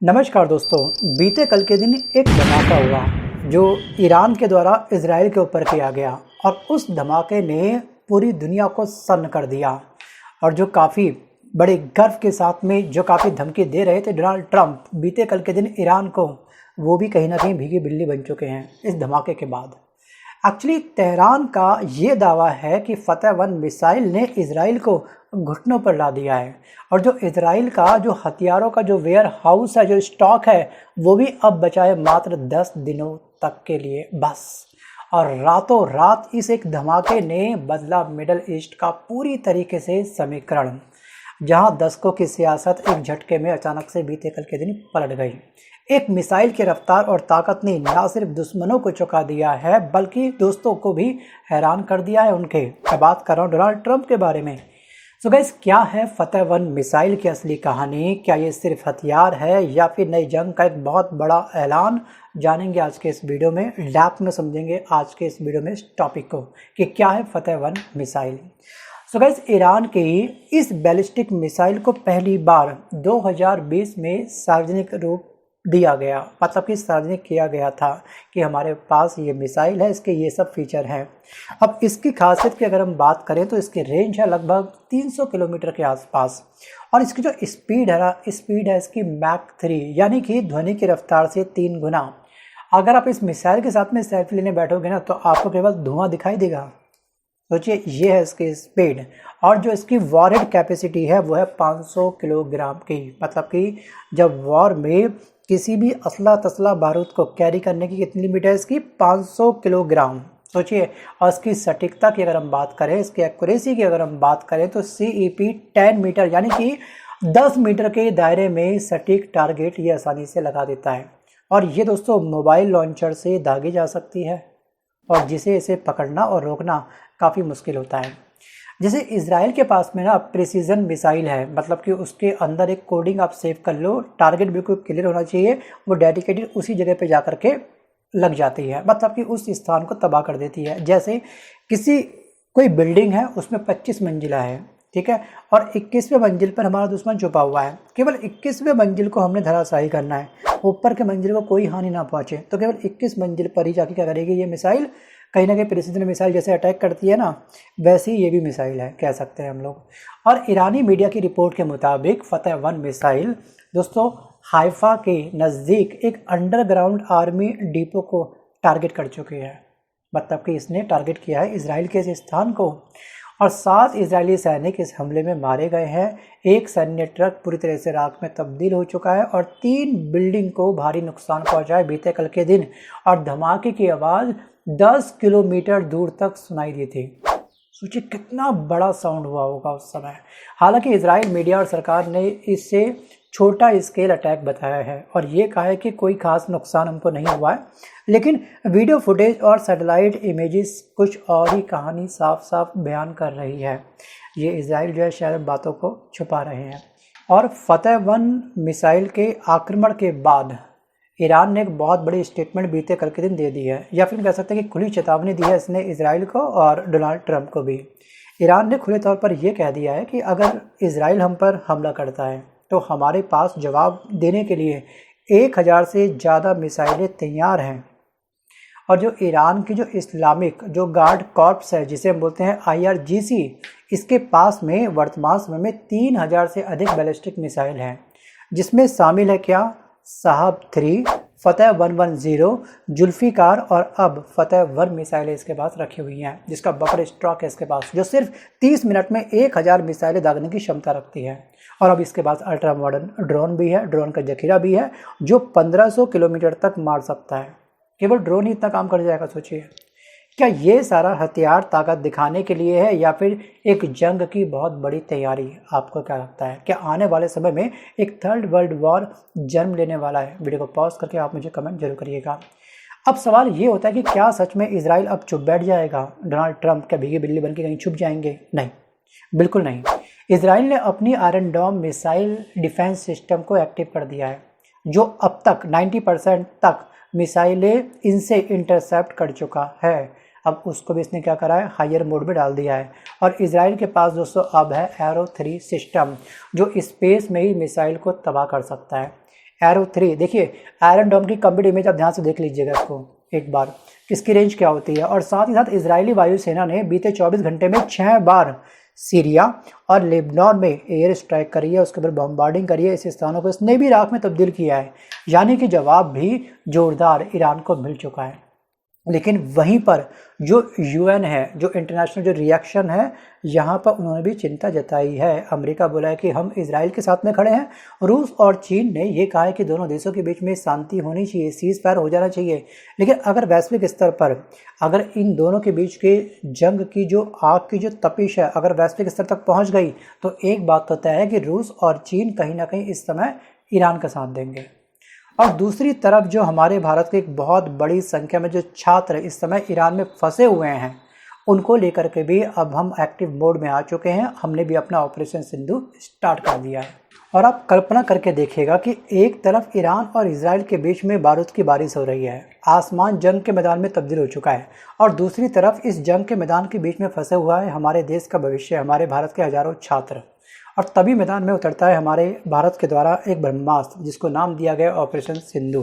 नमस्कार दोस्तों। बीते कल के दिन एक धमाका हुआ जो ईरान के द्वारा इजराइल के ऊपर किया गया और उस धमाके ने पूरी दुनिया को सन्न कर दिया। और जो काफ़ी बड़े गर्व के साथ में जो काफ़ी धमकी दे रहे थे डोनाल्ड ट्रंप बीते कल के दिन ईरान को, वो भी कहीं ना कहीं भीगी बिल्ली बन चुके हैं इस धमाके के बाद। एक्चुअली तेहरान का ये दावा है कि फतह-1 मिसाइल ने इजराइल को घुटनों पर ला दिया है और जो इजराइल का जो हथियारों का जो वेयर हाउस है, जो स्टॉक है, वो भी अब बचा है मात्र 10 दिनों तक के लिए बस। और रातों रात इस एक धमाके ने बदला मिडल ईस्ट का पूरी तरीके से समीकरण, जहां दशकों की सियासत एक झटके में अचानक से बीते कल के दिन पलट गई। एक मिसाइल की रफ्तार और ताकत ने न सिर्फ दुश्मनों को चौंका दिया है बल्कि दोस्तों को भी हैरान कर दिया है उनके। मैं बात कर रहा हूँ डोनाल्ड ट्रंप के बारे में। सो गाइस, क्या है फतह-1 मिसाइल की असली कहानी? क्या ये सिर्फ हथियार है या फिर नई जंग का एक बहुत बड़ा ऐलान? जानेंगे आज के इस वीडियो में, डेप्थ में समझेंगे आज के इस वीडियो में इस टॉपिक को कि क्या है फतह-1 मिसाइल। सो गाइस, ईरान की इस बैलिस्टिक मिसाइल को पहली बार 2020 में सार्वजनिक रूप दिया गया, मतलब कि सार्वजनिक किया गया था कि हमारे पास ये मिसाइल है, इसके ये सब फीचर हैं। अब इसकी खासियत की अगर हम बात करें तो इसकी रेंज है लगभग 300 किलोमीटर के आसपास और इसकी जो स्पीड है ना, स्पीड है इसकी मैक 3, यानी कि ध्वनि की रफ्तार से 3 गुना। अगर आप इस मिसाइल के साथ में सेल्फी लेने बैठोगे ना तो आपको केवल धुआं दिखाई देगा। सोचिए, ये है इसकी स्पीड। और जो इसकी वॉरहेड कैपेसिटी है वो है 500 किलोग्राम की, मतलब कि जब वॉर में किसी भी असला तसला बारूद को कैरी करने की कितनी लिमिट है इसकी? 500 किलोग्राम। सोचिए, और इसकी सटीकता की अगर हम बात करें, इसकी एक्यूरेसी की अगर हम बात करें तो CEP 10 मीटर यानी कि 10 मीटर के दायरे में सटीक टारगेट ये आसानी से लगा देता है। और ये दोस्तों मोबाइल लॉन्चर से दागी जा सकती है और जिसे इसे पकड़ना और रोकना काफ़ी मुश्किल होता है। जैसे इजराइल के पास में ना प्रिसीजन मिसाइल है, मतलब कि उसके अंदर एक कोडिंग आप सेव कर लो, टारगेट बिल्कुल क्लियर होना चाहिए, वो डेडिकेटेड उसी जगह पे जा कर के लग जाती है, मतलब कि उस स्थान को तबाह कर देती है। जैसे कोई बिल्डिंग है, उसमें 25 मंजिला है, ठीक है, और 21वें मंजिल पर हमारा दुश्मन छुपा हुआ है। केवल 21वें मंजिल को हमने धराशायी करना है, ऊपर के मंजिल को कोई हानि ना पहुंचे, तो केवल 21 मंजिल पर ही जाके क्या करेगी ये मिसाइल? कहीं ना कहीं प्रिसीजन मिसाइल जैसे अटैक करती है ना, वैसे ही ये भी मिसाइल है, कह सकते हैं हम लोग। और ईरानी मीडिया की रिपोर्ट के मुताबिक फतह-1 मिसाइल दोस्तों हाइफा के नज़दीक एक अंडरग्राउंड आर्मी डिपो को टारगेट कर चुकी है, मतलब कि इसने टारगेट किया है इजराइल के इस स्थान को। और 7 इजरायली सैनिक इस हमले में मारे गए हैं। एक सैन्य ट्रक पूरी तरह से राख में तब्दील हो चुका है और 3 बिल्डिंग को भारी नुकसान पहुंचा है बीते कल के दिन। और धमाके की आवाज़ 10 किलोमीटर दूर तक सुनाई दी थी। सोचिए कितना बड़ा साउंड हुआ होगा उस समय। हालांकि इजराइल मीडिया और सरकार ने इसे छोटा स्केल अटैक बताया है और ये कहा है कि कोई खास नुकसान हमको नहीं हुआ है, लेकिन वीडियो फुटेज और सैटेलाइट इमेजेस कुछ और ही कहानी साफ साफ बयान कर रही है। ये इजराइल जो है शायद बातों को छुपा रहे हैं। और फतह-1 मिसाइल के आक्रमण के बाद ईरान ने एक बहुत बड़ी स्टेटमेंट बीते कल के दिन दे दी है, या फिर कह सकते हैं कि खुली चेतावनी दी है इसने इजराइल को और डोनाल्ड ट्रंप को भी। ईरान ने खुले तौर पर यह कह दिया है कि अगर इजराइल हम पर हमला करता है तो हमारे पास जवाब देने के लिए 1000 से ज़्यादा मिसाइलें तैयार हैं। और जो ईरान की जो इस्लामिक जो गार्ड कॉर्प्स है, जिसे हम बोलते हैं IRGC, इसके पास में वर्तमान समय में 3000 से अधिक बैलिस्टिक मिसाइल हैं, जिसमें शामिल है क्या? साहब 3, फतह-110, जुल्फिकार और अब फतह-1 मिसाइलें इसके पास रखी हुई हैं, जिसका बफर स्टॉक है इसके पास, जो सिर्फ 30 मिनट में 1000 मिसाइलें दागने की क्षमता रखती है। और अब इसके पास अल्ट्रा मॉडर्न ड्रोन भी है, ड्रोन का जखीरा भी है जो 1500 किलोमीटर तक मार सकता है। केवल ड्रोन ही इतना काम कर जाएगा। सोचिए, क्या ये सारा हथियार ताकत दिखाने के लिए है या फिर एक जंग की बहुत बड़ी तैयारी? आपको क्या लगता है? क्या आने वाले समय में एक 3rd वर्ल्ड वॉर जन्म लेने वाला है? वीडियो को पॉज करके आप मुझे कमेंट जरूर करिएगा। अब सवाल ये होता है कि क्या सच में इजराइल अब चुप बैठ जाएगा? डोनाल्ड ट्रंप क्या भीगी बिल्ली बन के कहीं छुप जाएंगे? नहीं, बिल्कुल नहीं। इजराइल ने अपनी iron dome missile defence system को एक्टिव कर दिया है, जो अब तक 90% तक मिसाइलें इनसे इंटरसेप्ट कर चुका है। अब उसको भी इसने क्या करा है? हायर मोड में डाल दिया है। और इजराइल के पास दोस्तों अब है एरो 3 सिस्टम, जो स्पेस में ही मिसाइल को तबाह कर सकता है। एरो 3, देखिए आयरन डोम की कंप्लीट इमेज आप ध्यान से देख लीजिएगा इसको एक बार, इसकी रेंज क्या होती है। और साथ ही साथ इजरायली वायुसेना ने बीते 24 घंटे में 6 बार सीरिया और लेबनान में एयर स्ट्राइक करी है, उसके बाद बॉम्बार्डिंग करी है। इस स्थानों को इसने भी राख में तब्दील किया है, यानी कि जवाब भी जोरदार ईरान को मिल चुका है। लेकिन वहीं पर जो यूएन है, जो इंटरनेशनल जो रिएक्शन है, यहाँ पर उन्होंने भी चिंता जताई है। अमेरिका बोला है कि हम इजराइल के साथ में खड़े हैं। रूस और चीन ने ये कहा है कि दोनों देशों के बीच में शांति होनी चाहिए, सीज फायर हो जाना चाहिए। लेकिन अगर वैश्विक स्तर पर अगर इन दोनों के बीच के जंग की जो आग की जो तपिश है अगर वैश्विक स्तर तक पहुँच गई तो एक बात तो तय है कि रूस और चीन कहीं ना कहीं इस समय ईरान का साथ देंगे। और दूसरी तरफ जो हमारे भारत के एक बहुत बड़ी संख्या में जो छात्र इस समय ईरान में फंसे हुए हैं, उनको लेकर के भी अब हम एक्टिव मोड में आ चुके हैं। हमने भी अपना ऑपरेशन सिंधु स्टार्ट कर दिया है। और आप कल्पना करके देखिएगा कि एक तरफ ईरान और इजराइल के बीच में बारूद की बारिश हो रही है, आसमान जंग के मैदान में तब्दील हो चुका है, और दूसरी तरफ इस जंग के मैदान के बीच में फंसे हुआ है हमारे देश का भविष्य, हमारे भारत के हजारों छात्र। और तभी मैदान में उतरता है हमारे भारत के द्वारा एक ब्रह्मास्त्र जिसको नाम दिया गया ऑपरेशन सिंधु।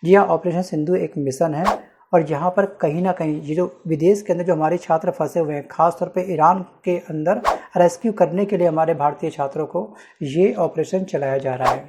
जी हाँ, ऑपरेशन सिंधु एक मिशन है और यहाँ पर कहीं ना कहीं ये जो विदेश के अंदर जो हमारे छात्र फंसे हुए हैं, खासतौर पे ईरान के अंदर रेस्क्यू करने के लिए हमारे भारतीय छात्रों को ये ऑपरेशन चलाया जा रहा है।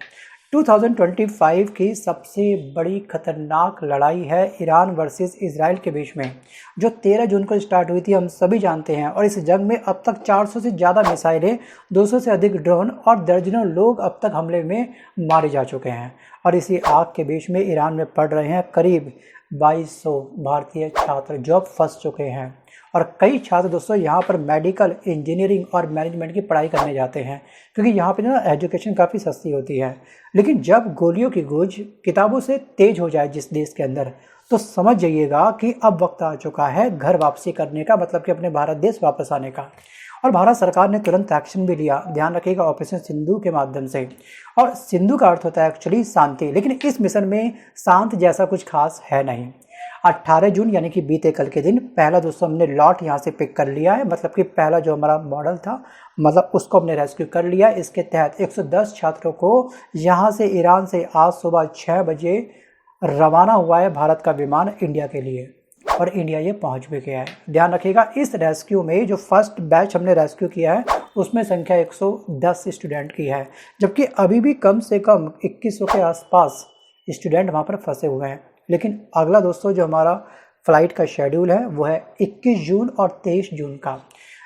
2025 की सबसे बड़ी खतरनाक लड़ाई है ईरान वर्सेस इजराइल के बीच में, जो 13 जून को स्टार्ट हुई थी, हम सभी जानते हैं। और इस जंग में अब तक 400 से ज़्यादा मिसाइलें, 200 से अधिक ड्रोन और दर्जनों लोग अब तक हमले में मारे जा चुके हैं। और इसी आग के बीच में ईरान में पढ़ रहे हैं करीब 2200 भारतीय छात्र जो अब फंस चुके हैं। और कई छात्र दोस्तों यहाँ पर मेडिकल, इंजीनियरिंग और मैनेजमेंट की पढ़ाई करने जाते हैं, क्योंकि यहाँ पे ना एजुकेशन काफ़ी सस्ती होती है। लेकिन जब गोलियों की गूंज किताबों से तेज हो जाए जिस देश के अंदर, तो समझ जाइएगा कि अब वक्त आ चुका है घर वापसी करने का, मतलब कि अपने भारत देश वापस आने का। और भारत सरकार ने तुरंत एक्शन भी लिया, ध्यान रखिएगा, ऑपरेशन सिंधु के माध्यम से। और सिंधु का अर्थ होता है एक्चुअली शांति, लेकिन इस मिशन में शांत जैसा कुछ खास है नहीं। 18 जून यानी कि बीते कल के दिन पहला दोस्तों हमने लॉट यहाँ से पिक कर लिया है, मतलब कि पहला जो हमारा मॉडल था, मतलब उसको हमने रेस्क्यू कर लिया। इसके तहत 110 छात्रों को यहाँ से ईरान से आज सुबह 6 बजे रवाना हुआ है भारत का विमान इंडिया के लिए, और इंडिया ये पहुँच भी गया है। ध्यान रखिएगा, इस रेस्क्यू में जो फर्स्ट बैच हमने रेस्क्यू किया है उसमें संख्या 110 स्टूडेंट की है, जबकि अभी भी कम से कम 2100 के आसपास स्टूडेंट वहाँ पर फंसे हुए हैं। लेकिन अगला दोस्तों जो हमारा फ़्लाइट का शेड्यूल है वो है 21 जून और 23 जून का।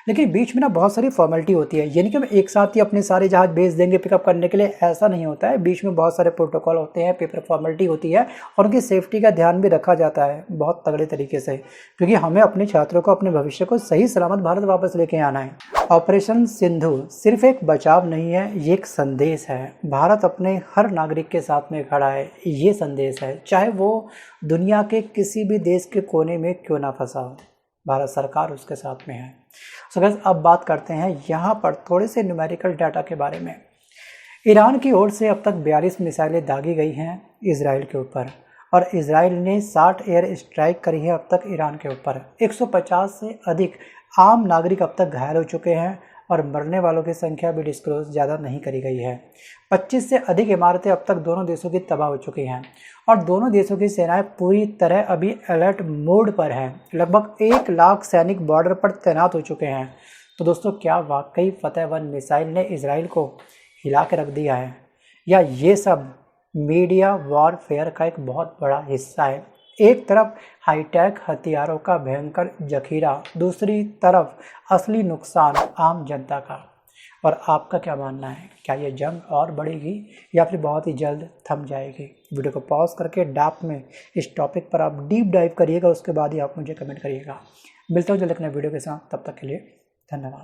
लेकिन बीच में ना बहुत सारी फॉर्मेलिटी होती है, यानी कि हम एक साथ ही अपने सारे जहाज भेज देंगे पिकअप करने के लिए, ऐसा नहीं होता है। बीच में बहुत सारे प्रोटोकॉल होते हैं, पेपर फॉर्मेलिटी होती है, और उनकी सेफ्टी का ध्यान भी रखा जाता है बहुत तगड़े तरीके से, क्योंकि हमें अपने छात्रों को, अपने भविष्य को सही सलामत भारत वापस लेके आना है। ऑपरेशन सिंधु सिर्फ एक बचाव नहीं है, ये एक संदेश है। भारत अपने हर नागरिक के साथ में खड़ा है, ये संदेश है, चाहे वो दुनिया के किसी भी देश के कोने में क्यों ना फंसा हो, भारत सरकार उसके साथ में है। सो गाइस, अब बात करते हैं यहाँ पर थोड़े से न्यूमेरिकल डाटा के बारे में। ईरान की ओर से अब तक 42 मिसाइलें दागी गई हैं इजराइल के ऊपर, और इजराइल ने 60 एयर स्ट्राइक करी है अब तक ईरान के ऊपर। 150 से अधिक आम नागरिक अब तक घायल हो चुके हैं, और मरने वालों की संख्या भी डिस्क्लोज ज़्यादा नहीं करी गई है। 25 से अधिक इमारतें अब तक दोनों देशों की तबाह हो चुकी हैं, और दोनों देशों की सेनाएं पूरी तरह अभी अलर्ट मोड पर हैं। लगभग 1 लाख सैनिक बॉर्डर पर तैनात हो चुके हैं। तो दोस्तों, क्या वाकई फतेह-1 मिसाइल ने इजराइल को हिला के रख दिया है, या ये सब मीडिया वॉरफेयर का एक बहुत बड़ा हिस्सा है? एक तरफ हाईटेक हथियारों का भयंकर जखीरा, दूसरी तरफ असली नुकसान आम जनता का। और आपका क्या मानना है, क्या ये जंग और बढ़ेगी या फिर बहुत ही जल्द थम जाएगी? वीडियो को पॉज करके डाप में इस टॉपिक पर आप डीप डाइव करिएगा, उसके बाद ही आप मुझे कमेंट करिएगा। मिलता हूँ जल्द एक नए वीडियो के साथ, तब तक के लिए धन्यवाद।